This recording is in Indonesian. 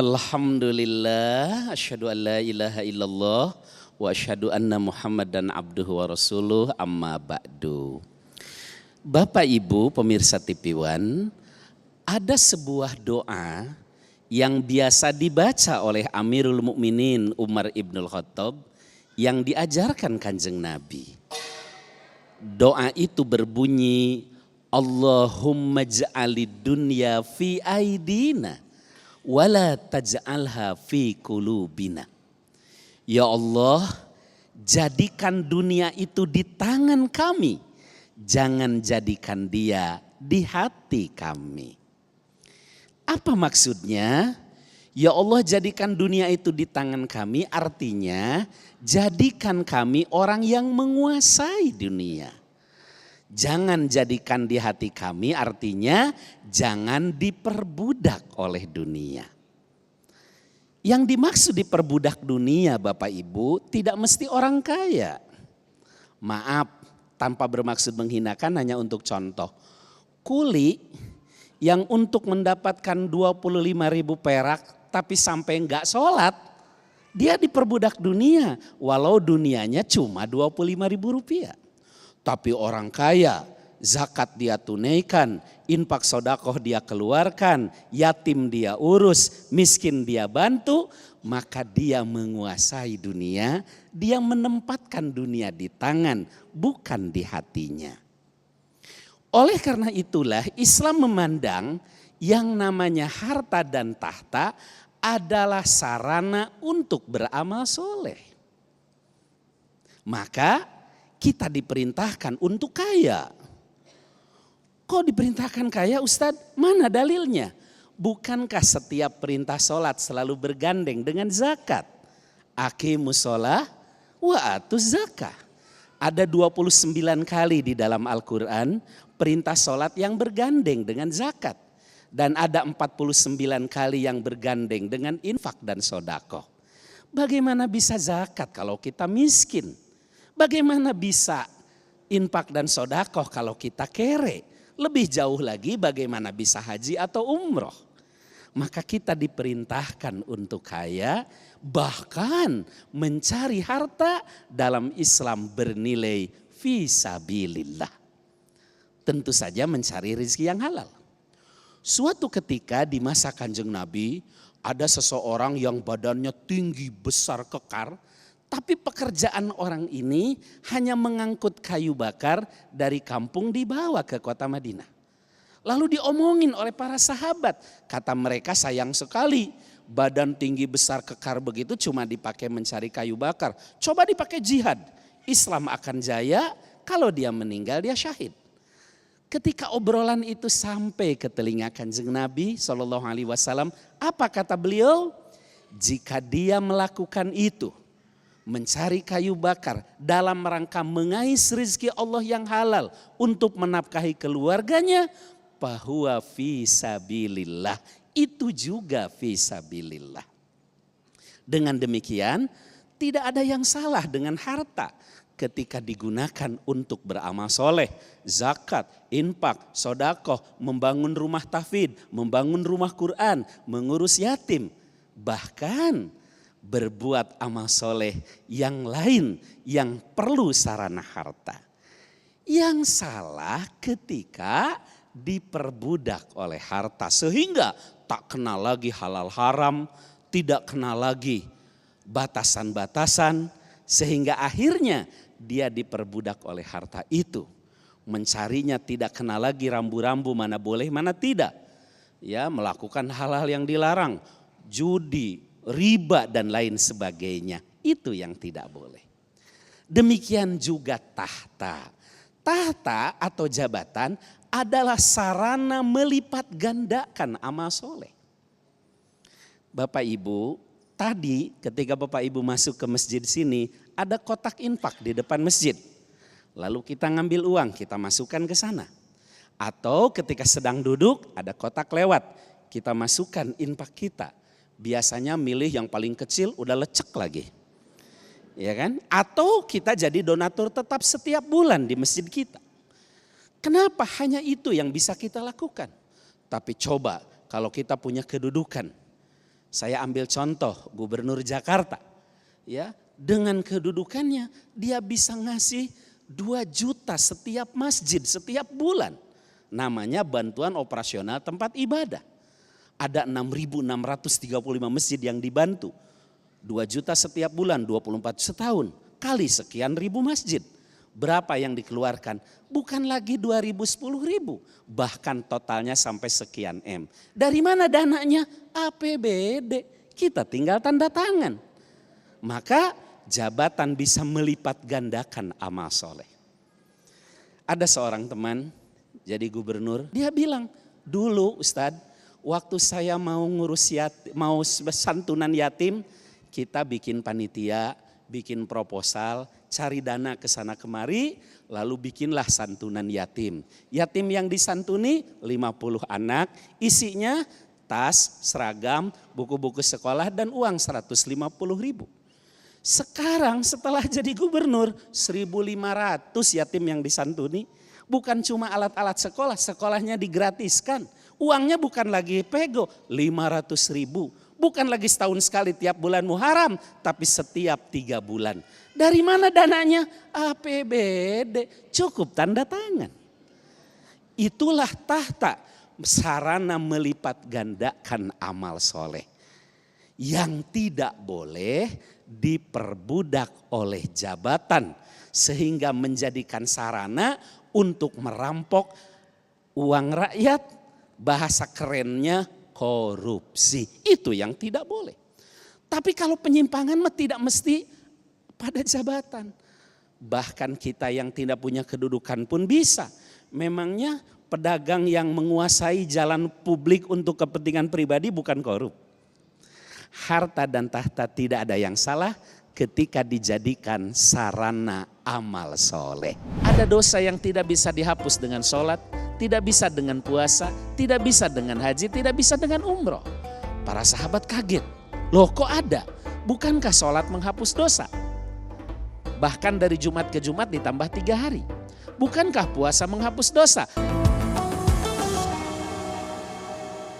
Alhamdulillah, asyhadu an la ilaha illallah wa asyhadu anna Muhammadan abduhu wa rasuluh, amma ba'du. Bapak Ibu pemirsa TV One, ada sebuah doa yang biasa dibaca oleh Amirul Mukminin Umar Ibnul Khattab yang diajarkan Kanjeng Nabi. Doa itu berbunyi, Allahumma ja'alid dunya fi aidina wala taj'alha fi qulubina. Ya Allah, jadikan dunia itu di tangan kami, jangan jadikan dia di hati kami. Apa maksudnya? Ya Allah, jadikan dunia itu di tangan kami, artinya jadikan kami orang yang menguasai dunia. Jangan jadikan di hati kami, artinya jangan diperbudak oleh dunia. Yang dimaksud diperbudak dunia Bapak Ibu tidak mesti orang kaya. Maaf, tanpa bermaksud menghinakan, hanya untuk contoh. Kuli yang untuk mendapatkan 25.000 perak tapi sampai enggak sholat, dia diperbudak dunia walau dunianya cuma 25.000 rupiah. Tapi orang kaya, zakat dia tunaikan, infak sodakoh dia keluarkan, yatim dia urus, miskin dia bantu, maka dia menguasai dunia, dia menempatkan dunia di tangan, bukan di hatinya. Oleh karena itulah Islam memandang yang namanya harta dan tahta adalah sarana untuk beramal soleh. Maka kita diperintahkan untuk kaya. Kok diperintahkan kaya Ustadz? Mana dalilnya? Bukankah setiap perintah sholat selalu bergandeng dengan zakat? Aqimus sholah wa atuz zakah. Ada 29 kali di dalam Al-Quran perintah sholat yang bergandeng dengan zakat. Dan ada 49 kali yang bergandeng dengan infak dan sodakoh. Bagaimana bisa zakat kalau kita miskin? Bagaimana bisa infak dan sodakoh kalau kita kere? Lebih jauh lagi bagaimana bisa haji atau umroh? Maka kita diperintahkan untuk kaya, bahkan mencari harta dalam Islam bernilai fisabilillah. Tentu saja mencari rezeki yang halal. Suatu ketika di masa Kanjeng Nabi ada seseorang yang badannya tinggi, besar, kekar. Tapi pekerjaan orang ini hanya mengangkut kayu bakar dari kampung dibawa ke kota Madinah. Lalu diomongin oleh para sahabat. Kata mereka, sayang sekali badan tinggi besar kekar begitu cuma dipakai mencari kayu bakar. Coba dipakai jihad. Islam akan jaya, kalau dia meninggal dia syahid. Ketika obrolan itu sampai ke telinga Kanjeng Nabi SAW, apa kata beliau? Jika dia melakukan itu, mencari kayu bakar dalam rangka mengais rezeki Allah yang halal untuk menafkahi keluarganya, fahuwa fisabilillah, itu juga fisabilillah. Dengan demikian tidak ada yang salah dengan harta ketika digunakan untuk beramal soleh, zakat, infak, sodakoh, membangun rumah tahfidz, membangun rumah Quran, mengurus yatim, bahkan berbuat amal soleh yang lain yang perlu sarana harta. Yang salah ketika diperbudak oleh harta sehingga tak kenal lagi halal haram, tidak kenal lagi batasan-batasan, sehingga akhirnya dia diperbudak oleh harta itu. Mencarinya tidak kenal lagi rambu-rambu mana boleh mana tidak. Ya, melakukan hal-hal yang dilarang, judi, riba dan lain sebagainya, itu yang tidak boleh. Demikian juga tahta. Tahta atau jabatan adalah sarana melipat gandakan amal soleh. Bapak Ibu, tadi ketika Bapak Ibu masuk ke masjid sini, ada kotak infak di depan masjid. Lalu kita ngambil uang, kita masukkan ke sana. Atau ketika sedang duduk, ada kotak lewat, kita masukkan infak kita. Biasanya milih yang paling kecil, udah lecek lagi. Ya kan? Atau kita jadi donatur tetap setiap bulan di masjid kita. Kenapa hanya itu yang bisa kita lakukan? Tapi coba kalau kita punya kedudukan, Saya ambil contoh Gubernur Jakarta. Ya, dengan kedudukannya dia bisa ngasih 2 juta setiap masjid setiap bulan. Namanya bantuan operasional tempat ibadah. Ada 6.635 masjid yang dibantu. 2 juta setiap bulan, 24 setahun. Kali sekian ribu masjid. Berapa yang dikeluarkan? Bukan lagi 2.000, 10.000. Bahkan totalnya sampai sekian M. Dari mana dananya? APBD. Kita tinggal tanda tangan. Maka jabatan bisa melipat gandakan amal soleh. Ada seorang teman jadi gubernur. Dia bilang, dulu Ustadz waktu saya mau ngurus yatim, mau santunan yatim. Kita bikin panitia, bikin proposal, cari dana ke sana kemari, lalu bikinlah santunan yatim. Yatim yang disantuni 50 anak, isinya tas, seragam, buku-buku sekolah dan uang 150.000. Sekarang setelah jadi gubernur 1.500 yatim yang disantuni. Bukan cuma alat-alat sekolah, sekolahnya digratiskan. Uangnya bukan lagi pego 500.000. Bukan lagi setahun sekali tiap bulan Muharram, tapi setiap 3 bulan. Dari mana dananya? APBD, cukup tanda tangan. Itulah tahta sarana melipat gandakan amal soleh. Yang tidak boleh diperbudak oleh jabatan. Sehingga menjadikan sarana untuk merampok uang rakyat, bahasa kerennya korupsi. Itu yang tidak boleh. Tapi kalau penyimpangan tidak mesti pada jabatan. Bahkan kita yang tidak punya kedudukan pun bisa. Memangnya pedagang yang menguasai jalan publik untuk kepentingan pribadi bukan korup. Harta dan tahta tidak ada yang salah ketika dijadikan sarana amal soleh. Ada dosa yang tidak bisa dihapus dengan sholat, tidak bisa dengan puasa, tidak bisa dengan haji, tidak bisa dengan umroh. Para sahabat kaget, loh kok ada? Bukankah sholat menghapus dosa? Bahkan dari Jumat ke Jumat ditambah 3 hari. Bukankah puasa menghapus dosa?